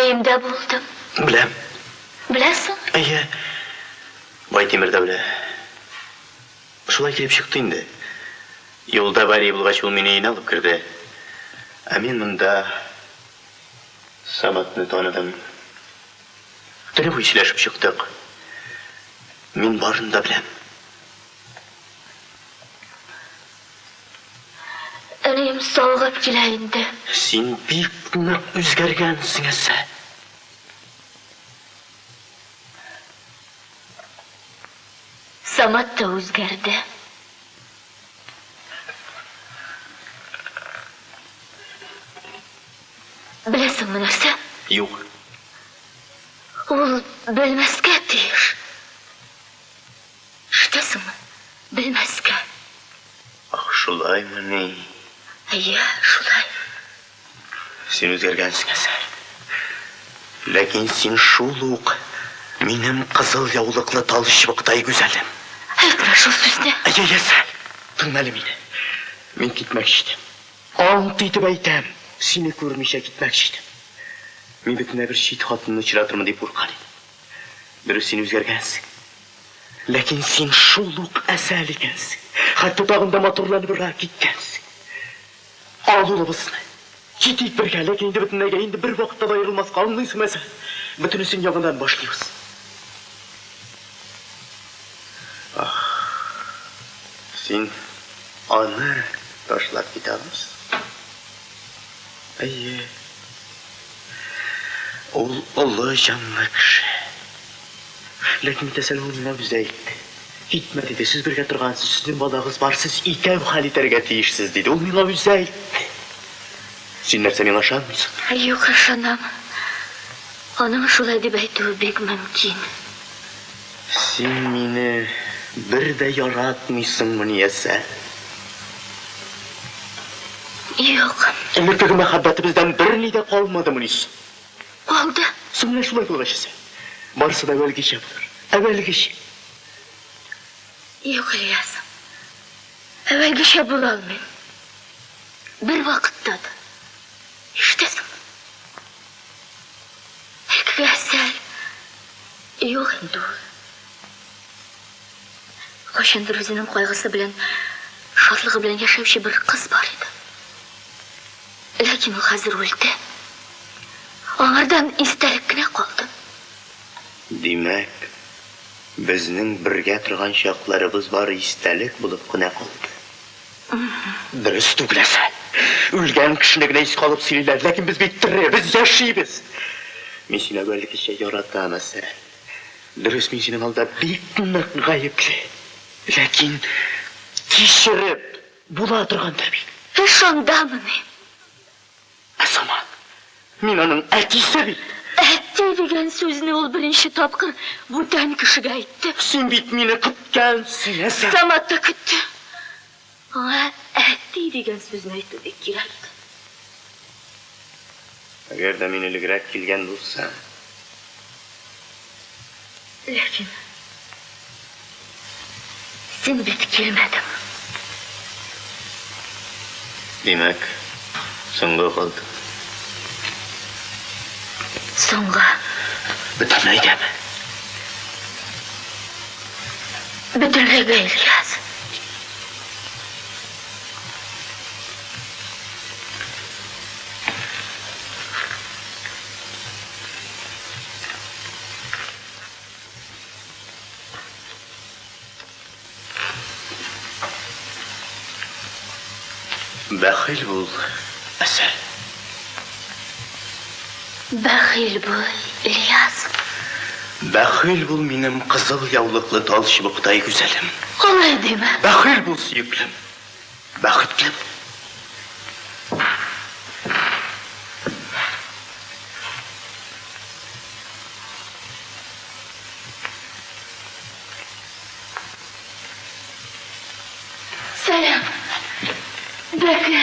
Yüreğimde buldum. Bilem. Bilesin? Eye. Baytemir de bile. Şulay kelip çıktı indi. Yolda bari bulgaç ol meni yine alıp kirdi. Men mında Samat'ını tanıdım. Döne bu işleşip çıktık. Men barını da bilem. Öneyim soğuğup gileyindi. Sen bir nık üzgergensin ese. Samat da o'zgardi. Bilesinmi narsa? Yo'q. Ol bilmasga tiyish. Eshitasanmi? Bilmasga. Ah, şulaymı? Iya, shulay. Sen o'zgargansan ese. Lekin sen şuluq menim qizil yovliqli talishviqday go'zalim. Aytma shu so'zni. Aya sal. Tingmali meni. Men ketmoqchi edim. Ant etib aytam. Seni ko'rmisha ketmoqchi edim. Men bitna bir shit xotinni uchratirman deb qo'rqar edim. Durust sen o'zgargansan. Lekin sen shuluq asal ekansan. Hatto tog'imda motorlanib birga ketgansan. Oldinimizni. Ketik birga, lekin endi bitnaga endi bir vaqtda ayrilmas qolmaysan masal. Butunisini yog'idan boshlaymiz. Sen onu tashlab ketamiz. Aye. Ol Alloh jonli kishi. Lekin tasavvurni buzaydi. Gitme dedi, siz birga turgansiz, sizning bolag'iz bor, siz ikki xalitarga tegishsiz dedi. U menga buzaydi. Sen narsa menga ishonmaysan? Yo'q, ishonaman. Onam shulay deb aytuvi bek mumkin. Sen meni birda yaratmaysanmi niyasa? Yo'q. Umrdagi muhabbatimizdan birnida qolmadimi niyasa? Qoldi. Sen shulay bo'lishsan. Barisi da avvalgicha bo'lar. Avvalgicha. Yo'q, Ilyas. Avvalgicha bo'lolmayman. Bir vaqtda. Eshitasanmi? Kasal. Yo'q endi. Qachondir o'zining qayg'usi bilan, shodligi bilan yashovchi bir qiz bor edi. Lekin u hozir o'ldi. Onlardan istalikkina qoldim. Demak, bizning birga turgan shoqlarimiz bor istalik bo'lib qina qoldi. Durust bilasan. O'lgan kishiligina is qolib sillar, lekin biz bittirib, biz yashaymiz. Men seni avvalgicha yarataman. Durust, men seni oldida bitni g'ayibli. Lekin kechirib bo'la turganda men. Shundanmi? Asaman, men uning akisi. Aytdi degan so'zni u birinchi topqir budan kishiga aytdi. Sen bit meni kutgansan, asa. Samatda kutdi. Aytdi degan so'zni aytdi kerak. Agarda meni ilg'rak kelgan bo'lsa, lekin sen bit kelmading. Demak, so'ngga qoldi. So'ngga Butunlaydimi? butunlay Ilyas. Baxil bo'l, Asal. Baxil bo'l, Ilyas. Baxil bo'l menim qizil yovliqli talishviqday go'zalim. Qolay dema. Baxil bo'l suyuklim. Baxtlim. Selam. Bekle.